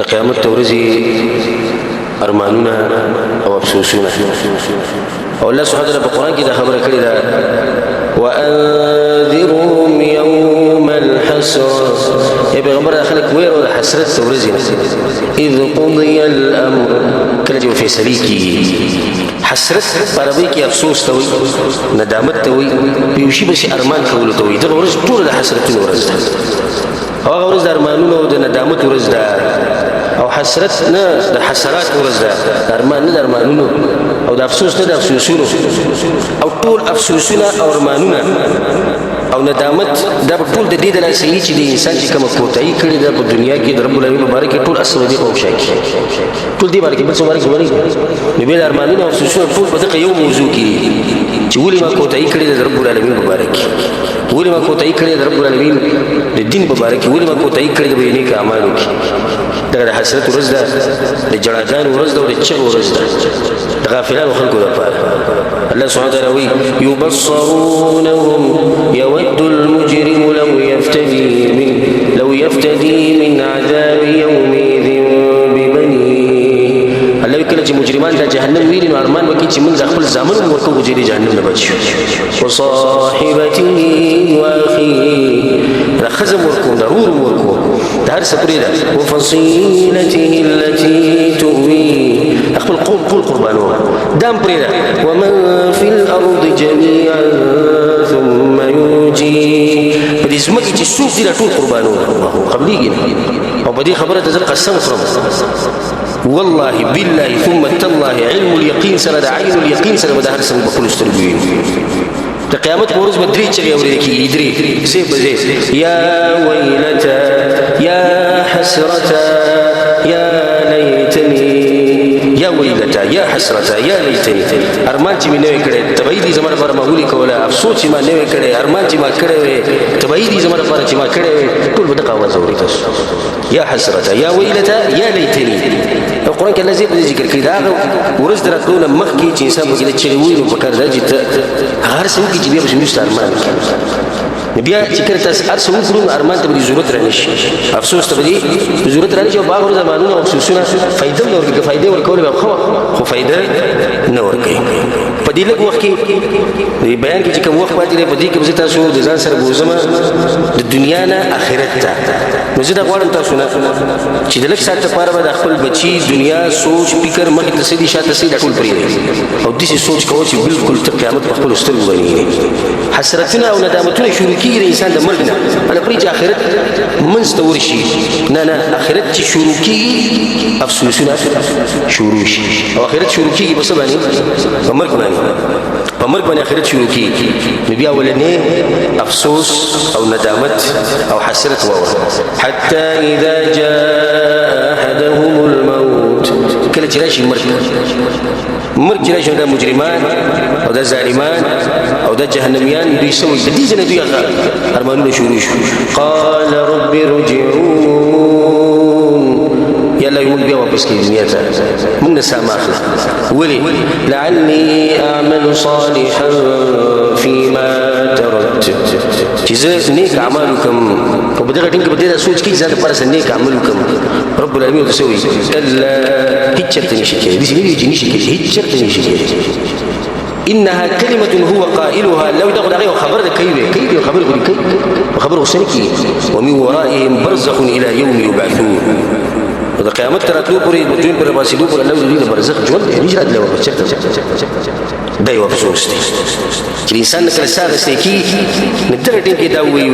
د قیامت ورځې ارمانونه او افسوسونه. او الله سبحانه وتعالى په قرآن کې دا خبره کړې ده وانذرهم يوم الحسرة. یا پیغمبر خلک ویرو د حسرت ورځې اذ قضي الامر، کله چې فیصلې کیږي. حسرت په عربي کې افسوس ته وایي، ندامت ته وایي، یو شي بس ارمان کولو ته وایي. دغه ورځ ټوله د حسرتونو ورځ ده، او هغه ورځ د ارمانونو او د ندامت ورځ ده. او حسرت نه د حسرات ورځ ده، ارمان نه د ارمانونو، او د افسوس نه د افسوسونو. او ټول افسوسونه او ارمانونه او ندامت دا ټول د دې د لاسه چې د انسان چې کومه کوتاهي کړې ده په دنیا کې د رب العالمین مبارک ټول اصل دې او شاکي ټول دې باندې بل څه مبارک وري نو به ارمانونه او افسوسونه ټول په دغه یو موضوع کې چې ولې ما کوتاهي کړې ده د رب العالمین مبارک، ولې ما کوتاهي کړې ده د رب العالمین د دین مبارک، ولې ما کوتاهي کړې ده په نیک اعمالو کې. دغه د حسرت ورځ ده، د جړاګانو ورځ ده، او د چغو ورځ ده د غافلانو خلکو لپاره. الله سبحانه وتعالى وی يبصرونهم يود المجرم لو يفتدي من عذاب يومئذ ببنيه. الله کله چې مجرمان د جهنم ویلي نو ارمان وکړي چې موږ خپل ځامن ورکو چې د جهنم نه بچو. وصاحبته واخيه، دا خزم ورکو، ضرور ورکو، دا هر څه پرې ده. وفصيلته التي تؤويه، خپل قول قربانو دام پرې ده. ومن في الارض جميعا ثم ينجيه، په دې ځمکې چې څوک دي ټول قربانو الله قبليږي. او په دې خبره ته قسم خورم والله بالله ثم تالله علم اليقين سره د عين اليقين سره به د هر څه په خپل سترګو ویني. د قیامت په ورځ به درې چغې اورېدل کېږي، درې زه به زه یا ویلتا یا حسرتا یا لیتنی، یا ویلتا یا حسرتا یا لیتنی. ارمان چې مې نوې کړی طبیعي دي زما لپاره ما ولي کوله، افسوس چې ما نوې کړی، ارمان چې ما کړی وی طبیعي دي زما لپاره چې ما کړی وی، ټول به دغه اواز اوري تاسو. یا حسرتا یا ویلتا یا لیتنی. القرآن کې الله زیات ذکر کړي دا ورځ د راتلو نه مخکې چې انسان به کله چغې وویني په کار دا چې هر څه وکړي چې بیا به زموږ ارمان بیا چې کله تاسو هر څه وکړو ارمان ته به ضرورت رانشي، افسوس ته به ضرورت رانشي. او باغ ورځ ارمانونه او افسوسونه فایده نه ورکوي، فایده ورکول به خو فایده نه ورکوي. په دې لږ وخت کې بیان کې چې کوم وخت پاتې دی په دې کې به تاسو د ځان سره بوزم د دنیا نه آخرت ته. نو زه دا غواړم تاسو نه چې د لږ ساعت لپاره به د خپل بچي دنیا سوچ فکر مخې ته سیدي شاته سیدي ټول پرېږدي او داسې سوچ کوو چې بالکل ته قیامت په خپلو سترګو باندې حسرتونه او ندامتونه شروع کېږي د انسان د مرګ نه. هله پرې چې آخرت منځ ته ورشي، نه آخرت چې شروع کېږي افسوسونه شروع شي. او آخرت شروع کېږي په څه باندې؟ په مرګ باندې. په مرګ باندې آخرت شروع کېږي. نو بیا ولنې افسوس او ندامت او حسرت واوره. حتى اذا جاء احدهم الموت، کله چې راشي مرګ چې راشي دا مجرمان او دا ظالمان او دا جهنميان دوی سوي د دې ځنه دوی ارمانونه شروع شو. قال رب ارجعون، يلا يوم بیا واپس کېږي دنیا ته موږ نه سام اخلو. ولې؟ لعلي اعمل صالحا فيما تركت، چې زه نیک اعمال وکړم او په دغه ټینګ په دې سوچ کې ځان لپاره نیک عمل وکړم. رب العالمین ورته وایي کله هیڅ چرته نشي کېدی، داسې نه وي چې نشي کېدی، هیڅ چرته نشي کېدی. انها كلمه هو قائلها، لو دغه هغه خبره کوي خبره کوي خبره وسنه کوي. ومن ورائهم برزخ الى يوم يبعثون، د قیامت تر اتلو پورې د دوی پر واسطو پر الله دې برزخ ژوند دی نشي راتلو چرته. دا یو افسوس دی چې انسان کله ساده ستکی نتر ټیم کې دا وی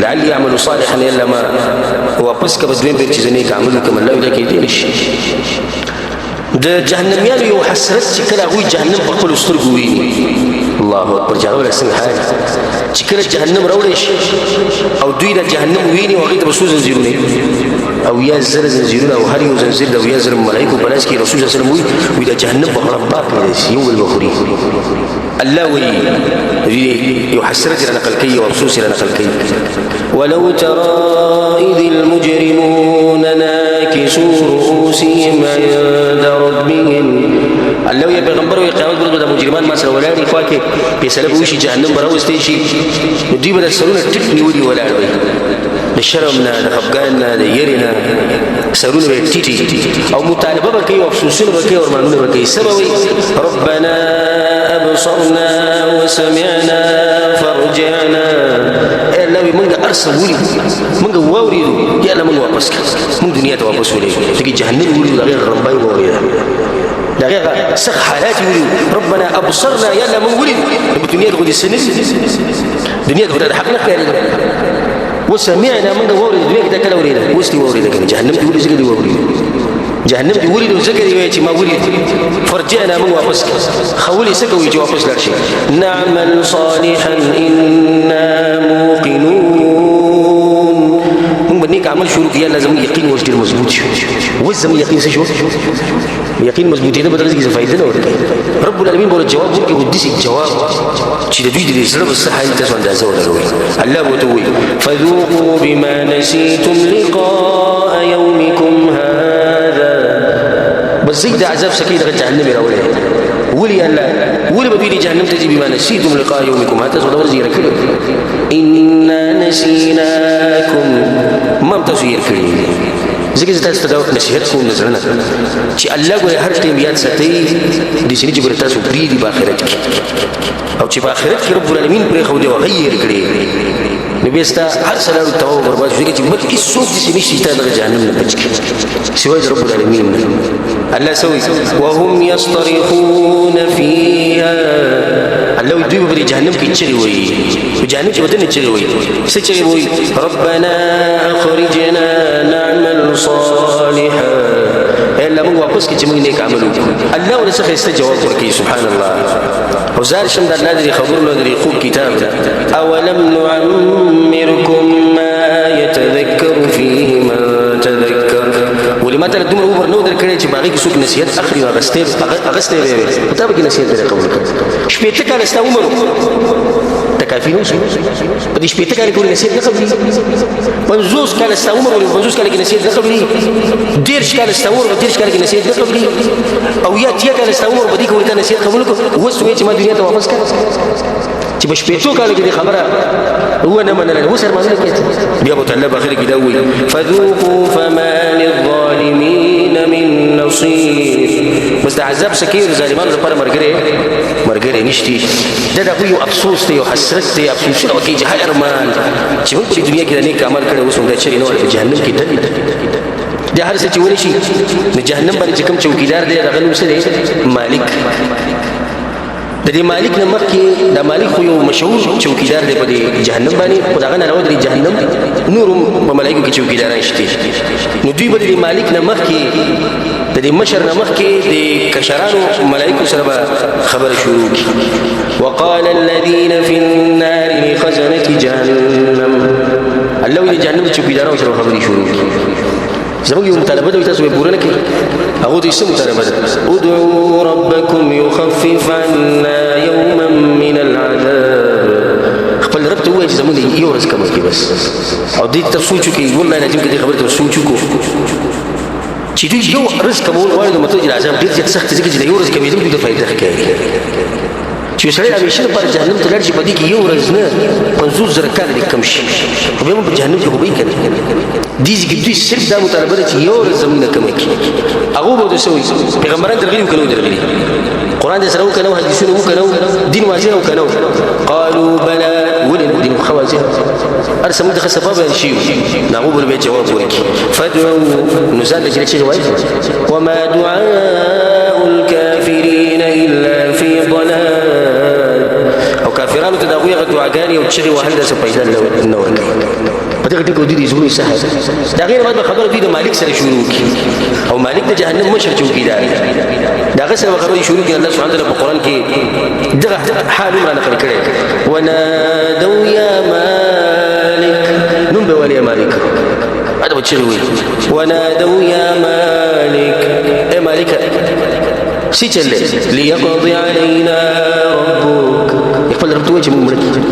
لعل يعمل صالحا الا ما واپس کبه دوی په چې نیک عمل کوم الله دې کې دي نشي. د جهنميان یو حسرت چې کله غوي جهنم په خپل سترګو ویني، الله اکبر، جهنم څنګه حال چې کله جهنم راوړي شي او دوی د جهنم ویني او هغه ته بسوز زنجیرونه او یا زر زنجیرونه او هر یو زنجیر د یا زر ملائکه په لاس کې رسول الله صلی الله علیه وسلم وي د جهنم په خراب پاک دی یو البخوري. الله وی یو حسرت نقل کوي او افسوس نقل کوي. ولو ترى اذ المجرمون ناكسوا رؤوسهم عند ربهم، الله يا پیغمبر وي قیامت پر د مجرمان ما سره ولاړ خو کې فیصله وشي جهنم براوستي شي دوی به سرونه ټیټ نیولي ولاړ وي د شرم نه د خفګان نه د یری نه سرونه به ټیټي او مطالبه به کوي او افسوسونه به کوي او ارمانونه به کوي سبا وي ربنا ابصرنا وسمعنا فرجعنا الله موږ ارسل ولي موږ واورېدو یا الله موږ واپس کړه موږ دنیا ته واپس ولېږو دغه جهنم ولېدو دغه غرمبای واورېده دغه سخ حالات ولېدو ربنا ابصرنا یا الله موږ ولېدو دنیا ته خو دې څه نه دنیا ته خو د حق نه ښکارېده وسمعنا موږ واورېدو دنیا کې دا کله اورېده اوس دې واورېده که نه جهنم دې ولې ځکه دې واورېدو جهنم دې ولیدو ځکه دې وایي چې ما ولید فرجعنا موږ واپس ښه ولې څه کوي چې واپس لاړ شي نعمل صالحا انا موقنون موږ به نیک عمل شروع کړو یا الله زموږ یقین اوس ډېر مضبوط شو اوس زموږ یقین څه شو یقین مضبوطېده به دغه ځای کې څه فایده نه ورکوي رب العالمین به ورته جواب ورکړي خو داسې جواب چې د دوی د زړه به څه حال تاسو اندازه ولګوئ الله به ورته ووایي فذوقوا بما نسیتم لقاء یومکم هذا بس زید عذاب سکی دغه جهنم راوړی ولي الله ولي به دوی د جهنم ته ځي بما نسیتم لقاء یومکم هذا تاسو دغه ځای راکړي انا نسیناکم ما هم تاسو یې کړي ځکه چې تاسو ته نصیحت کوم نه زړه چې الله ګوره هر ټیم یاد ساتئ داسې نه چې ګوره تاسو پرېږدي په آخرت کې او چې په آخرت کې رب العالمین پرېښودی او غیر کړې نو بیا ستا هر څه لاړو تباه او برباد شو ځکه چې بل هېڅوک داسې نشته چې تا دغه جهنم نه بچ کړي سوای د رب العالمین نه الله څه وایي وهم یصطرخون فیها الله وایي دوی به په دې جهنم کې چغې وایي په جهنم کې به دننه چغې وایي څه چغې به وایي ربنا اخرجنا نعمل صالحا اے الله موږ واپس کې چې موږ نیک عمل وکړو الله ورته ښایسته جواب ورکوي سبحان الله او زار شم د الله د خبرونو د خوب کتاب ده اولم نعمركم ما يتذكر فيه من تذكر ولې ما ته دومره عمر نه درکړی چې باغې کې څوک نصیحت اخلي او اغستې به وي خو تا به کې نصیحت درې قبول کړي شپېته کاله ستا عمر ته کافي نه شو په دې شپېته کاله پورې نصیحت نه قبلي 50 کاله ستا عمر ولې 50 کاله کې نصیحت نه قبلي 10 کاله ستا عمر 10 کاله کې نصیحت نه قبلي او یا 10 کاله ستا عمر په دې کې ورته نصیحت قبول کړو اوس وایي چې ما دنیا ته واپس کړم چې په شپېتو کالو کې دې خبره هو نه منله اوس ارمانونه کوي بیا به الله په آخر کې دا وایي فذوقوا فما للظالمین من نصير بس د عذاب سکي ظالمانو لپاره مرګري نشته دا د یو افسوس دی یو حسرت دی افسوسونه وکړي چې هر ارمان چې موږ په دنیا کې د نیک عمل کړی اوس موږ د چرې نه په جهنم کې دل د هر څه چې ونی شي د جهنم باندې چې کوم چوکیدار دی هغه نوم څه دی مالک د دې مالک نه مخکې د مالک خو یو مشهور چوکیدار دی په دې جهنم باندې خو دغه نه راوړي جهنم نور په ملایکو کې چوکیداران شته نو دوی به د مالک نه مخکې د دې مشر نه مخکې د کشرانو ملایکو سره به خبره شروع کړي وقال الذين في النار لخزنة جهنم الله د جهنم چوکیدارانو سره خبرې شروع کړي زموږ یو مطالبه ده تاسو به پوره نه کړئ هغه د څه مطالبه ده ادعوا ربكم يخفف عنا يوما من العذاب خپل رب ته وایي چې زموږ یو ورځ کم کړي بس او دې ته سوچ وکړئ والله لازم دې خبره ته سوچ وکړو چې دوی یو ورځ کمول غواړي نو مطلب عذاب ډېر زیات سخت ځکه چې د یو ورځ کمېدل دوی ته فایده ښکاري چې سړی همیشه لپاره جهنم ته لاړ شي په دې کې یو ورځ نه 50,000 کاله دې کم شي خو بیا هم په جهنم کې خو به یې که نه دې ځکه دوی صرف دا مطالبه ده چې یو ورځ زموږ نه کمه کړي هغه به ورته څه وایي پیغمبران درغلي وو که نه وو درغلي قرآن دې سره وو که نه وو حدیثونه وو که نه وو دین واضح وو که نه وو قالوا بلا ولې دین خو واضح هر څه موږ د ښه صفا بیان شوي نو هغه به بیا جواب ورکړي فادعوا نو ځان له چې چغې وایي وما دعاء الكافرین الا فی ضلال او کافرانو ته د هغوی هغه دعاګانې او چغې وهل داسې پیدا نه ورکوي په دغه ټکو دوی د زړونو صحه د هغې نه بعد به خبره دوی د مالک سره شروع کړي او مالک د جهنم مشر چوکیدار دی د هغه سره به خبرې شروع کړي الله سبحانه وتعالی په قرآن کې دغه حال هم را نقل کړی ونادوا یا مالک نوم به ولې مالک هذا بچی وي ونادوا یا مالک اے مالک سی چلے لیقضی علینا ربک خپل رب ته وایي چې موږ مړه کړي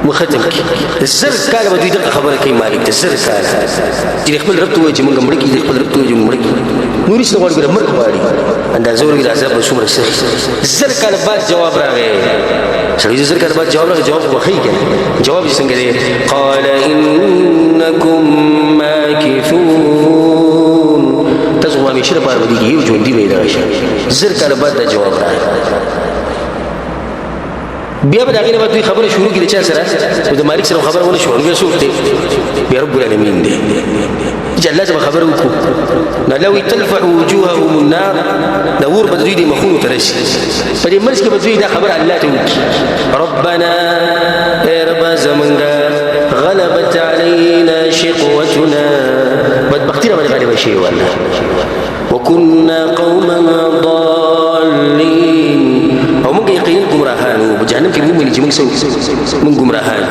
مختم کی زر کاله به دوی دغه خبره کوي مالک ته زر کاله چې خپل رب ته وایي چې موږ مړه کړي خپل رب ته وایي چې موږ مړه کړي نور هېڅ نه غواړي ګوره مرګ غواړي اندازه ورکړي د عذاب به څومره سخت زر کاله بعد جواب راغی سړي زر کاله بعد جواب راغی جواب خو ښایي که جواب یې څنګه دی قال انکم ماکثون لپاره به دې کې یو ژوندي به یې دغه شي زر کاله بعد دا جواب راغی بیا به د هغې نه بعد دوی خبره شروع کړي د چا سره نو د مالک سره خبره ونه شوه نو بیا څوک دی بیا رب العالمین دی چې الله ته به خبره وکړو نو الله وایي تلفح وجوههم النار د اور به د دوی د مخونو ته راشي په دې منځ کې به دوی دا خبره الله ته وکړي ربنا ای ربه زمونږه غلبت علينا شقوتنا بدبختي باندې غالبه شي والله وكنا قوما ضالين او موږ یقینا ګمراهان او په جهنم کې موږ چې موږ ګمراهان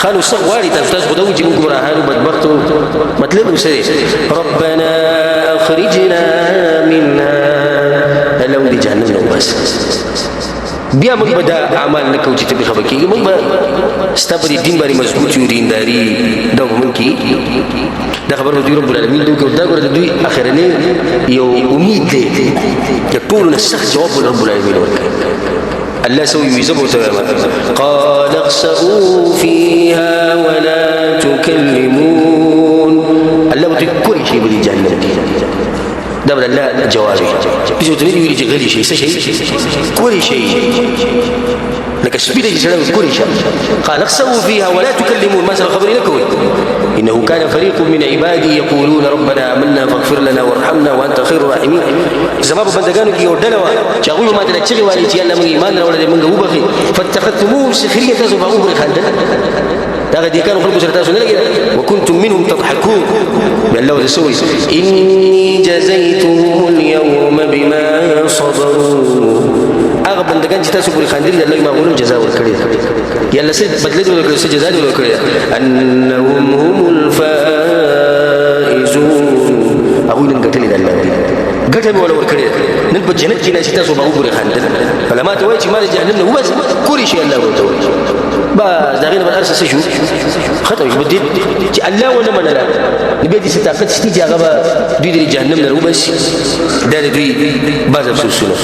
خالو صغواري تاسو خدای چې موږ ګمراهان او بدبخت مطلب وسره ربنا اخرجنا منها لو دي جهنم نو بس بیا موږ به دا اعمال نه کوو چې ته به خبر کېږي موږ به ستا په دې دین باندې مضبوط یو دینداري دا به موږ کې دا خبر به دوی رب العالمین دوی کوي دا ګوره د دوی اخرنی یو امید دی چې ټولو نه سخت جواب به رب العالمین ورکوي الله سوي يزبو تماما قال اخسئوا فيها ولا تكلمون الله بده كل شيء بدي جهنم ده بدل الله جوابي بيجي تريد يجي غير شيء كل شيء لك سبيل يسلم كل شيء قال اخسئوا فيها ولا تكلمون ما سبق خبري لكم انه كان فريق من عبادي يقولون ربنا آمنا فاغفر لنا وارحمنا وانت خير الراحمين سبب بندگانو کې ودلوا چاغوی ما ته چغي وایي چې الله موږ ایمان راوړل موږ وبخي فاتخذتموهم سخريا تاسو به عمر خندل دا دي كانوا خلقوا سره تاسو نه لګي وكنتم منهم تضحكون بالله رسول اني جزيتهم اليوم بما صبروا هغه بندگان چې تاسو پوری خاندل الله ما غوړم جزاء ورکړي یاله سي بدله ورکړي سي جزاء ورکړي انهم هم الفائزون هغه نن ګټلې د الله ګټه به ولا ورکړي نن په جنت کې چې تاسو به وګورئ خاندل فلما ته وایي چې ما جهنم نه وبس کوري شي الله ورته بس دا غیر بل ارسه شو خطر بدي چې الله ونه منله نبي دې ستاقت شتي چې هغه دوی د جهنم نه وبس دا دوی بعض افسوسونه